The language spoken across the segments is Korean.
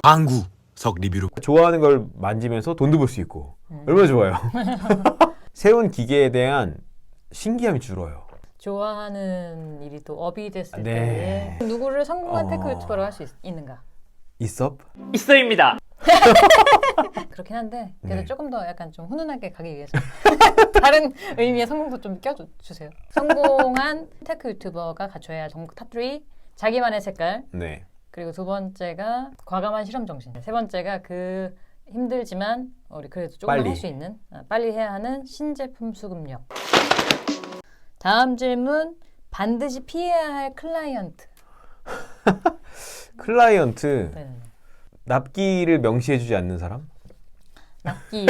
방구석 리뷰로 좋아하는 걸 만지면서 돈도 벌 수 있고 얼마나 좋아요. 새로운 기계에 대한 신기함이 줄어요. 좋아하는 일이 또 업이 됐을 네. 때 누구를 성공한 테크 유튜버로 할 수 있는가? 있어? 있어입니다. 그렇긴 한데 그래도 네. 조금 더 약간 좀 훈훈하게 가기 위해서 다른 의미의 성공도 좀 껴주세요. 성공한 테크 유튜버가 갖춰야 할 전국 탑3 자기만의 색깔, 네. 그리고 두 번째가 과감한 실험 정신, 세 번째가 그 힘들지만 우리 그래도 조금 빨리. 할 수 있는 빨리 해야 하는 신제품 수급력. 다음 질문, 반드시 피해야 할 클라이언트. 클라이언트 네. 납기를 명시해주지 않는 사람? 납기.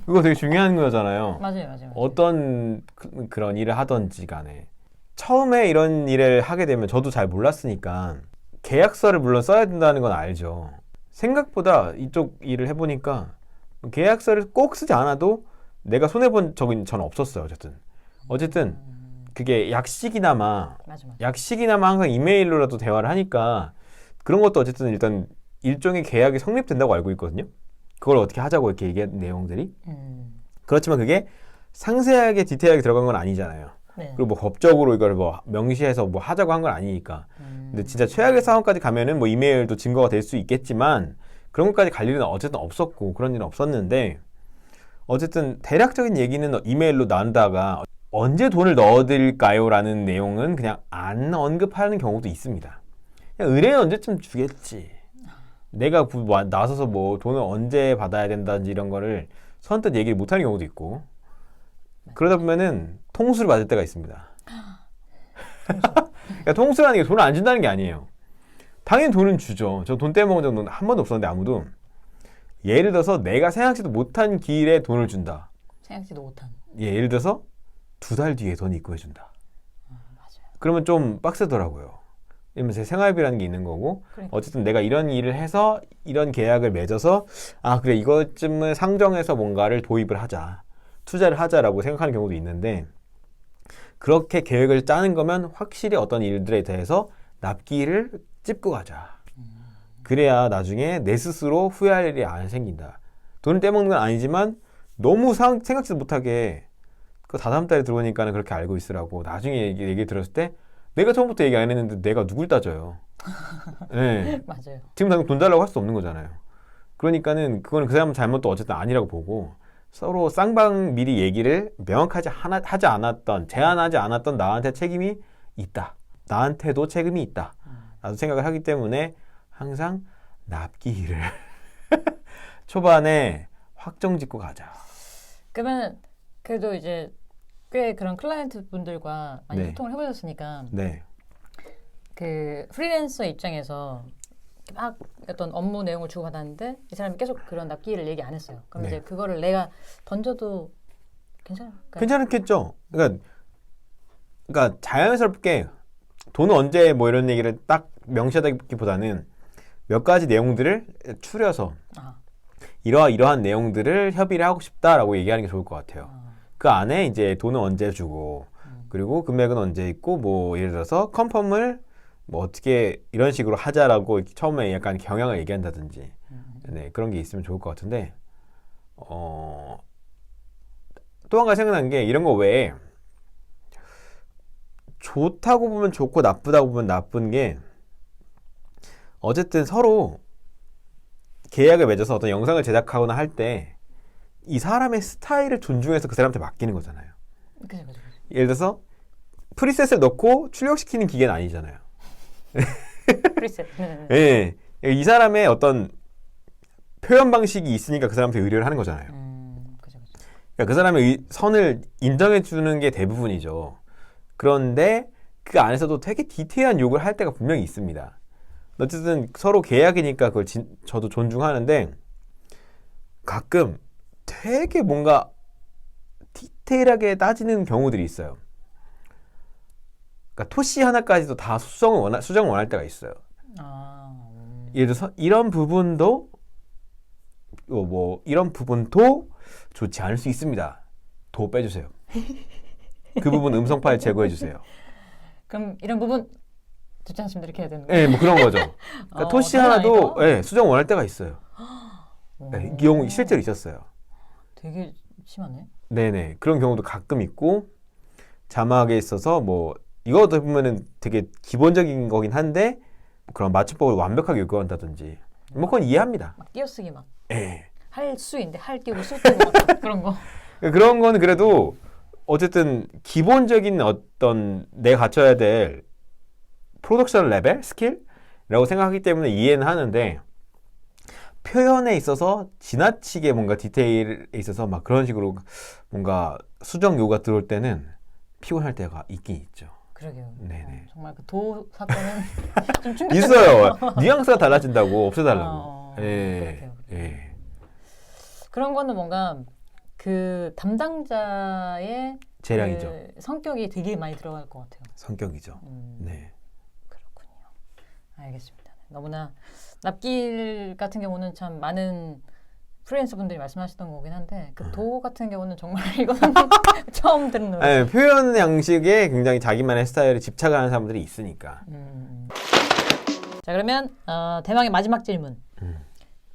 그거 되게 중요한 거잖아요. 맞아요. 어떤 그런 일을 하던지 간에 처음에 이런 일을 하게 되면 저도 잘 몰랐으니까 계약서를 물론 써야 된다는 건 알죠. 생각보다 이쪽 일을 해보니까 계약서를 꼭 쓰지 않아도 내가 손해본 적은 전 없었어요. 어쨌든 그게 약식이나마 맞아. 항상 이메일로라도 대화를 하니까 그런 것도 어쨌든 일단 일종의 계약이 성립된다고 알고 있거든요. 그걸 어떻게 하자고 이렇게 얘기한 내용들이. 그렇지만 그게 상세하게 디테일하게 들어간 건 아니잖아요. 네. 그리고 뭐 법적으로 이걸 뭐 명시해서 뭐 하자고 한 건 아니니까. 근데 진짜 최악의 상황까지 가면은 뭐 이메일도 증거가 될 수 있겠지만 그런 것까지 갈 일은 어쨌든 없었고 그런 일은 없었는데 어쨌든 대략적인 얘기는 이메일로 나눈다가 언제 돈을 넣어드릴까요? 라는 내용은 그냥 안 언급하는 경우도 있습니다. 그냥 은행은 언제쯤 주겠지. 내가 나서서 뭐 돈을 언제 받아야 된다든지 이런 거를 선뜻 얘기를 못하는 경우도 있고 그러다 보면은 통수를 받을 때가 있습니다. 그러니까 통수라는 게 돈을 안 준다는 게 아니에요. 당연히 돈은 주죠. 저 돈 떼먹은 적은 한 번도 없었는데 아무도. 예를 들어서 내가 생각지도 못한 기일에 돈을 준다. 생각지도 못한. 예를 들어서 2달 뒤에 돈 입금해준다. 맞아요. 그러면 좀 빡세더라고요. 왜냐면 제 생활비라는 게 있는 거고 그러니까. 어쨌든 내가 이런 일을 해서 이런 계약을 맺어서 아 그래 이것쯤은 상정해서 뭔가를 도입을 하자. 투자를 하자라고 생각하는 경우도 있는데 그렇게 계획을 짜는 거면 확실히 어떤 일들에 대해서 납기를 찝고 가자. 그래야 나중에 내 스스로 후회할 일이 안 생긴다. 돈을 떼먹는 건 아니지만 너무 생각지도 못하게 그 다다음 달에 들어오니까는 그렇게 알고 있으라고 나중에 얘기 들었을 때 내가 처음부터 얘기 안 했는데 내가 누굴 따져요. 네. 맞아요. 지금 당장 돈 달라고 할 수 없는 거잖아요. 그러니까는 그거는 그 사람 잘못도 어쨌든 아니라고 보고 서로 쌍방 미리 얘기를 명확하지 하지 않았던 제안하지 않았던 나한테 책임이 있다. 나한테도 책임이 있다. 라고 생각을 하기 때문에 항상 납기를 초반에 확정 짓고 가자. 그러면 그래도 이제 꽤 그런 클라이언트 분들과 많이 네. 소통을 해보셨으니까 네. 그 프리랜서 입장에서 막 어떤 업무 내용을 주고받았는데 이 사람이 계속 그런 납기를 얘기 안 했어요. 그럼 네. 이제 그거를 내가 던져도 괜찮을까요? 괜찮겠죠. 그러니까 자연스럽게 돈은 언제 뭐 이런 얘기를 딱 명시하다기보다는 몇 가지 내용들을 추려서 이러한 내용들을 협의를 하고 싶다라고 얘기하는 게 좋을 것 같아요. 그 안에 이제 돈은 언제 주고 그리고 금액은 언제 있고 뭐 예를 들어서 컨펌을 뭐 어떻게 이런 식으로 하자라고 처음에 약간 경향을 얘기한다든지 네, 그런 게 있으면 좋을 것 같은데 또 한 가지 생각난 게 이런 거 외에 좋다고 보면 좋고 나쁘다고 보면 나쁜 게 어쨌든 서로 계약을 맺어서 어떤 영상을 제작하거나 할 때 이 사람의 스타일을 존중해서 그 사람한테 맡기는 거잖아요. 그죠. 예를 들어서 프리셋을 넣고 출력시키는 기계는 아니잖아요. 프리셋. 예, 이 사람의 어떤 표현 방식이 있으니까 그 사람한테 의뢰를 하는 거잖아요. 그죠. 그러니까 그 사람의 선을 인정해 주는 게 대부분이죠. 그런데 그 안에서도 되게 디테일한 요구를 할 때가 분명히 있습니다. 어쨌든 서로 계약이니까 그걸 저도 존중하는데 가끔 되게 뭔가 디테일하게 따지는 경우들이 있어요. 그러니까 토시 하나까지도 다 수정을 원할 때가 있어요. 예를 들어서 이런 부분도 좋지 않을 수 있습니다. 도 빼주세요. 그 부분 음성 파일 제거해 주세요. 그럼 이런 부분 듣지 않습니다. 이렇게 해야 되는 거예요? 네, 뭐 그런 거죠. 그러니까 토시 하나도 네, 수정 원할 때가 있어요. 네, 이 경우 실제로 있었어요. 되게 심하네. 네네, 그런 경우도 가끔 있고 자막에 있어서 뭐 이거 보면은 되게 기본적인 거긴 한데 그런 맞춤법을 완벽하게 요구한다든지 뭐 그건 이해합니다. 막 띄어쓰기 막. 예. 할 수인데 할 띄고 쓸 띄고 막 그런 거. 그런 거는 그래도 어쨌든 기본적인 어떤 내가 갖춰야 될 프로덕션 레벨 스킬이라고 생각하기 때문에 이해는 하는데 표현에 있어서 지나치게 뭔가 디테일에 있어서 막 그런 식으로 뭔가 수정 요구가 들어올 때는 피곤할 때가 있긴 있죠. 그러게요. 네네. 정말 그 도 사건은 좀 충격적이에요. 있어요. 뉘앙스가 달라진다고 없애달라고. 그렇게요. 예. 그런 거는 뭔가 그 담당자의 재량이죠. 그 성격이 되게 많이 들어갈 것 같아요. 성격이죠. 네. 그렇군요. 알겠습니다. 너무나 납길 같은 경우는 참 많은 프리랜서 분들이 말씀하시던 거긴 한데 그 도 같은 경우는 정말 이거는 처음 듣는 노래. 네, 표현 양식에 굉장히 자기만의 스타일에 집착을 하는 사람들이 있으니까. 자 그러면 대망의 마지막 질문.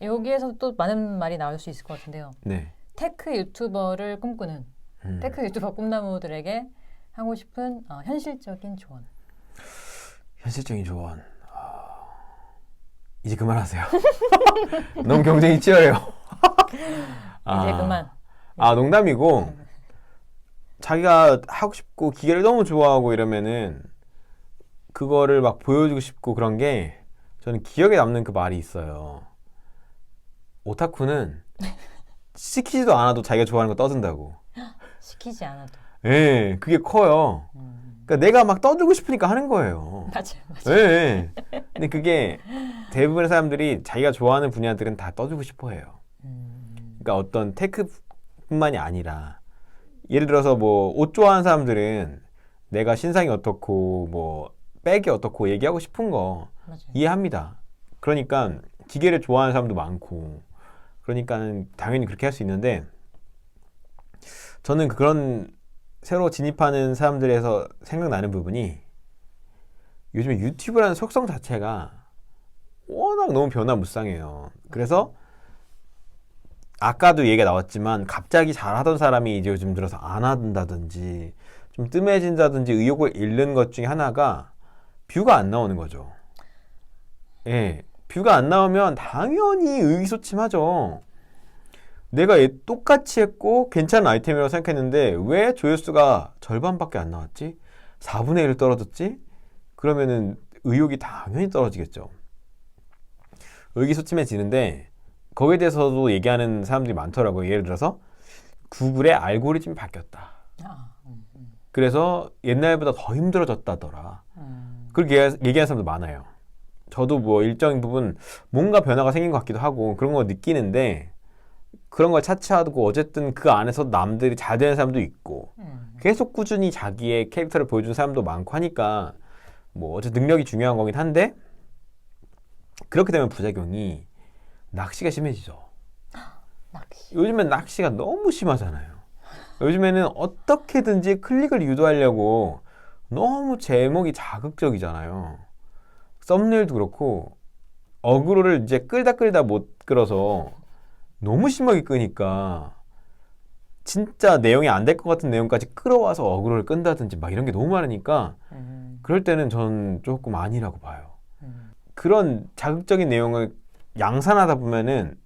여기에서 또 많은 말이 나올 수 있을 것 같은데요. 네. 테크 유튜버를 꿈꾸는 테크 유튜버 꿈나무들에게 하고 싶은 현실적인 조언. 현실적인 조언. 이제 그만하세요. 너무 경쟁이 치열해요. 이제 그만. 농담이고 자기가 하고 싶고 기계를 너무 좋아하고 이러면은 그거를 막 보여주고 싶고 그런 게 저는 기억에 남는 그 말이 있어요. 오타쿠는 시키지도 않아도 자기가 좋아하는 거 떠든다고. 시키지 않아도. 예, 그게 커요. 그러니까 내가 막 떠들고 싶으니까 하는 거예요. 맞아요. 예. 근데 그게 대부분의 사람들이 자기가 좋아하는 분야들은 다 떠들고 싶어 해요. 그러니까 어떤 테크뿐만이 아니라 예를 들어서 뭐 옷 좋아하는 사람들은 내가 신상이 어떻고 뭐 백이 어떻고 얘기하고 싶은 거 맞아요. 이해합니다. 그러니까 기계를 좋아하는 사람도 많고 그러니까는 당연히 그렇게 할 수 있는데 저는 그런 새로 진입하는 사람들에서 생각나는 부분이 요즘에 유튜브라는 속성 자체가 워낙 너무 변화무쌍해요. 그래서 아까도 얘기가 나왔지만 갑자기 잘하던 사람이 이제 요즘 들어서 안 한다든지 좀 뜸해진다든지 의욕을 잃는 것 중에 하나가 뷰가 안 나오는 거죠. 예, 뷰가 안 나오면 당연히 의기소침하죠. 내가 똑같이 했고 괜찮은 아이템이라고 생각했는데 왜 조회수가 절반밖에 안 나왔지? 4분의 1을 떨어졌지? 그러면은 의욕이 당연히 떨어지겠죠. 의기소침해지는데 거기에 대해서도 얘기하는 사람들이 많더라고요. 예를 들어서 구글의 알고리즘이 바뀌었다. 그래서 옛날보다 더 힘들어졌다더라. 그렇게 얘기하는 사람도 많아요. 저도 뭐 일정인 부분 뭔가 변화가 생긴 것 같기도 하고 그런 거 느끼는데 그런 걸 차치하고 어쨌든 그 안에서 남들이 잘 되는 사람도 있고 계속 꾸준히 자기의 캐릭터를 보여주는 사람도 많고 하니까 뭐 어쨌든 능력이 중요한 거긴 한데 그렇게 되면 부작용이 낚시가 심해지죠. 낚시. 요즘엔 낚시가 너무 심하잖아요. 요즘에는 어떻게든지 클릭을 유도하려고 너무 제목이 자극적이잖아요. 썸네일도 그렇고 어그로를 이제 끌다 못 끌어서 너무 심하게 끄니까 진짜 내용이 안 될 것 같은 내용까지 끌어와서 어그로를 끈다든지 막 이런 게 너무 많으니까 그럴 때는 전 조금 아니라고 봐요. 그런 자극적인 내용을 양산하다 보면은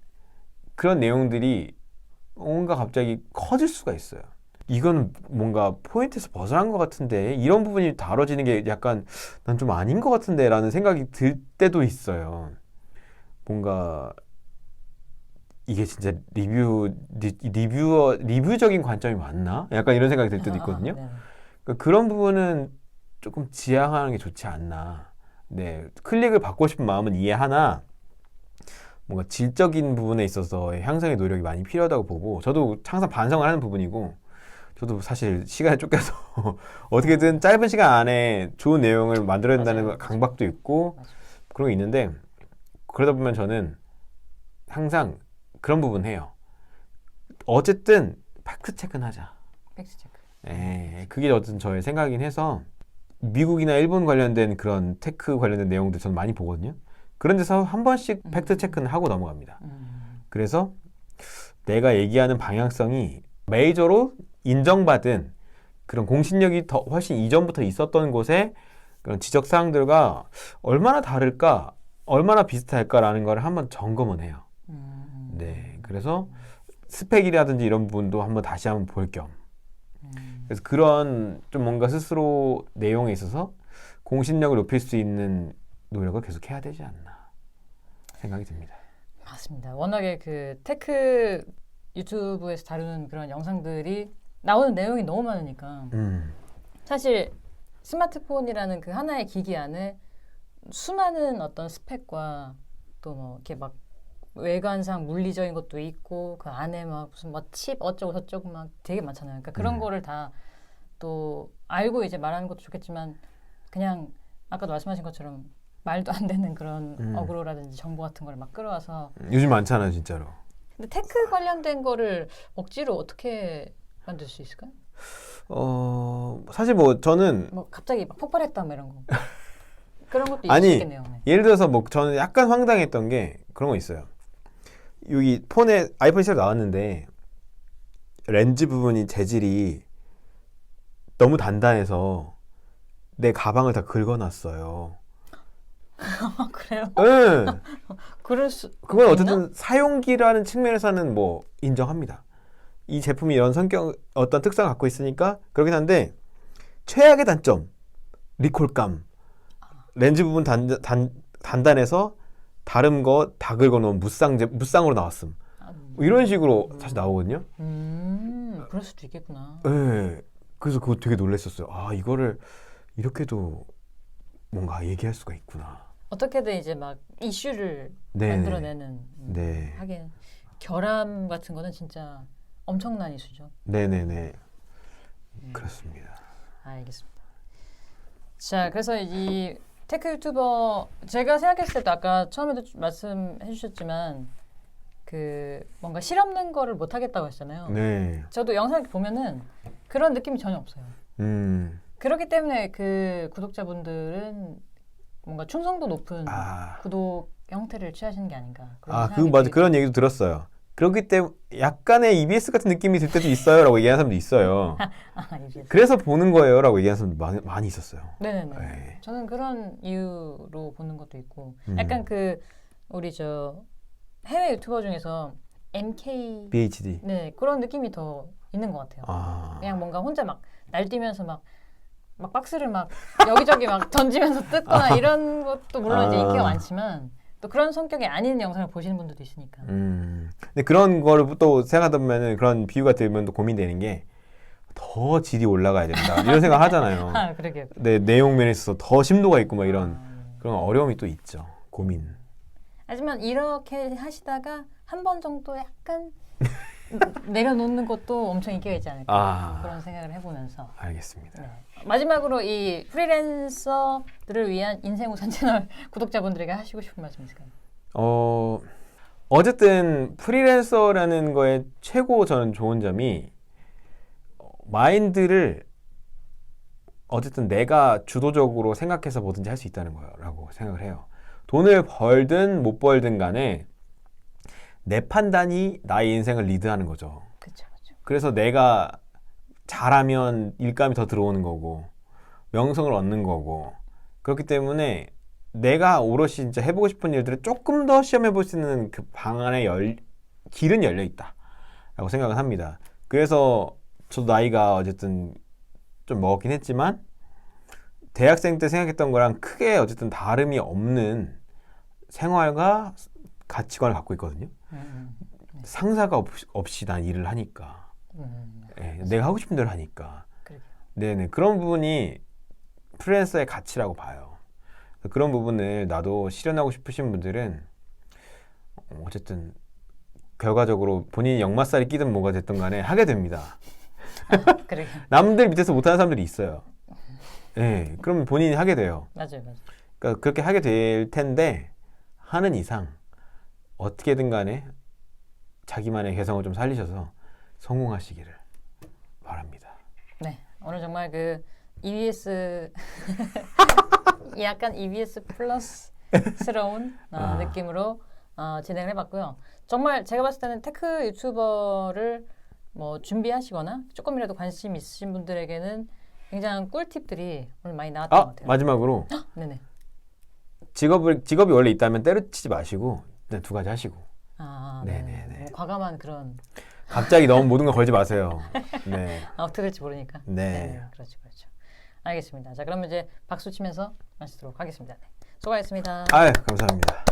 그런 내용들이 뭔가 갑자기 커질 수가 있어요. 이건 뭔가 포인트에서 벗어난 것 같은데 이런 부분이 다뤄지는 게 약간 난 좀 아닌 것 같은데 라는 생각이 들 때도 있어요. 뭔가 이게 진짜 리뷰적인 관점이 맞나? 약간 이런 생각이 들 때도 있거든요. 네. 그러니까 그런 부분은 조금 지양하는 게 좋지 않나. 네, 클릭을 받고 싶은 마음은 이해하나 뭔가 질적인 부분에 있어서 향상의 노력이 많이 필요하다고 보고 저도 항상 반성을 하는 부분이고 저도 사실 시간에 쫓겨서 어떻게든 짧은 시간 안에 좋은 내용을 만들어야 된다는 강박도 있고 그런 게 있는데 그러다 보면 저는 항상 그런 부분 해요. 어쨌든 팩트 체크는 하자. 팩트 체크. 그게 어쨌든 저의 생각이긴 해서 미국이나 일본 관련된 그런 테크 관련된 내용들 저는 많이 보거든요. 그런 데서 한 번씩 팩트 체크는 하고 넘어갑니다. 그래서 내가 얘기하는 방향성이 메이저로 인정받은 그런 공신력이 더 훨씬 이전부터 있었던 곳에 그런 지적 사항들과 얼마나 다를까, 얼마나 비슷할까라는 걸 한번 점검은 해요. 네, 그래서 스펙이라든지 이런 부분도 한번 다시 한번 볼 겸. 그래서 그런 좀 뭔가 스스로 내용에 있어서 공신력을 높일 수 있는 노력을 계속 해야 되지 않나 생각이 듭니다. 맞습니다. 워낙에 그 테크 유튜브에서 다루는 그런 영상들이 나오는 내용이 너무 많으니까 사실 스마트폰이라는 그 하나의 기기 안에 수많은 어떤 스펙과 또 뭐 이렇게 막 외관상 물리적인 것도 있고 그 안에 막 무슨 뭐 칩 어쩌고 저쩌고 막 되게 많잖아요. 그러니까 그런 거를 다 또 알고 이제 말하는 것도 좋겠지만 그냥 아까도 말씀하신 것처럼 말도 안 되는 그런 어그로라든지 정보 같은 걸 막 끌어와서 요즘 많잖아요, 진짜로. 근데 테크 관련된 거를 억지로 어떻게 만들 수 있을까요? 사실 뭐 저는 뭐 갑자기 막 폭발했다 뭐 이런 거 그런 것도 있을 수 아니 있겠네요. 네. 예를 들어서 뭐 저는 약간 황당했던 게 그런 거 있어요. 여기 폰에 아이폰이 새로 나왔는데 렌즈 부분이 재질이 너무 단단해서 내 가방을 다 긁어놨어요. 아, 그래요? 응. 그럴 수 그건 있나? 어쨌든 사용기라는 측면에서는 뭐 인정합니다. 이 제품이 이런 성격, 어떤 특성을 갖고 있으니까 그렇긴 한데 최악의 단점, 리콜감. 렌즈 부분 단단해서 다른 거 다 긁어놓은 무쌍으로 나왔음. 뭐 이런 식으로 사실 나오거든요. 그럴 수도 있겠구나. 네. 그래서 그거 되게 놀랐었어요. 아, 이거를 이렇게도 뭔가 얘기할 수가 있구나. 어떻게든 이제 막 이슈를 네네. 만들어내는 네. 하긴 결함 같은 거는 진짜 엄청난 이슈죠. 네네네. 그렇습니다. 알겠습니다. 자, 그래서 이 테크 유튜버 제가 생각했을 때도 아까 처음에도 말씀해 주셨지만 그 뭔가 실없는 거를 못 하겠다고 했잖아요. 네. 저도 영상 보면은 그런 느낌이 전혀 없어요. 그렇기 때문에 그 구독자분들은 뭔가 충성도 높은 구독 형태를 취하시는 게 아닌가. 맞아. 그런 얘기도 들었어요. 그렇기 때문에 약간의 EBS 같은 느낌이 들 때도 있어요라고 얘기하는 사람도 있어요. 그래서 보는 거예요라고 얘기하는 사람도 많이 있었어요. 네네네. 네. 저는 그런 이유로 보는 것도 있고, 약간 그 우리 저 해외 유튜버 중에서 MK BHD. 네 그런 느낌이 더 있는 것 같아요. 그냥 뭔가 혼자 막 날뛰면서 막 박스를 막 여기저기 막 던지면서 뜯거나 이런 것도 물론 이제 인기가 많지만 또 그런 성격이 아닌 영상을 보시는 분들도 있으니까. 근데 그런 거를 또 생각하다 보면은 그런 비유가 들면 또 고민되는 게 더 질이 올라가야 된다 이런 생각 하잖아요. 그러게요. 네, 내용 면에 있어서 더 심도가 있고 막 이런 그런 어려움이 또 있죠. 고민. 하지만 이렇게 하시다가 한 번 정도 약간 내려놓는 것도 엄청 인기가 있지 않을까 그런 생각을 해보면서 알겠습니다. 네. 마지막으로 이 프리랜서들을 위한 인생 우산 채널 구독자분들에게 하시고 싶은 말씀 있을까요? 어쨌든 프리랜서라는 거에 최고 저는 좋은 점이 마인드를 어쨌든 내가 주도적으로 생각해서 뭐든지 할 수 있다는 거라고 생각을 해요. 돈을 벌든 못 벌든 간에 내 판단이 나의 인생을 리드하는 거죠. 그렇죠. 그래서 내가 잘하면 일감이 더 들어오는 거고 명성을 얻는 거고 그렇기 때문에 내가 오롯이 진짜 해보고 싶은 일들을 조금 더 시험해 볼 수 있는 그 방안의 길은 열려 있다라고 생각을 합니다. 그래서 저도 나이가 어쨌든 좀 먹었긴 했지만 대학생 때 생각했던 거랑 크게 어쨌든 다름이 없는 생활과 가치관을 갖고 있거든요. 상사가 없이 난 일을 하니까 내가 하고 싶은 대로 하니까 네네 그런 부분이 프리랜서의 가치라고 봐요. 그런 부분을 나도 실현하고 싶으신 분들은 어쨌든 결과적으로 본인이 역마살이 끼든 뭐가 됐든 간에 하게 됩니다. 남들 밑에서 못하는 사람들이 있어요. 네, 그럼 본인이 하게 돼요. 맞아요. 그러니까 그렇게 하게 될 텐데 하는 이상 어떻게든 간에 자기만의 개성을 좀 살리셔서 성공하시기를 바랍니다. 네, 오늘 정말 그 EBS 약간 EBS 플러스스러운 느낌으로 진행을 해봤고요. 정말 제가 봤을 때는 테크 유튜버를 뭐 준비하시거나 조금이라도 관심 있으신 분들에게는 굉장한 꿀팁들이 오늘 많이 나왔던 것 같아요. 마지막으로 네네. 직업이 원래 있다면 때려치지 마시고 그냥 두 가지 하시고. 네네네. 뭐 과감한 그런 갑자기 너무 모든 걸 걸지 마세요. 네. 어떻게 될지 모르니까. 네. 그렇죠. 알겠습니다. 자, 그러면 이제 박수 치면서 마치도록 하겠습니다. 네. 수고하셨습니다. 아유, 감사합니다.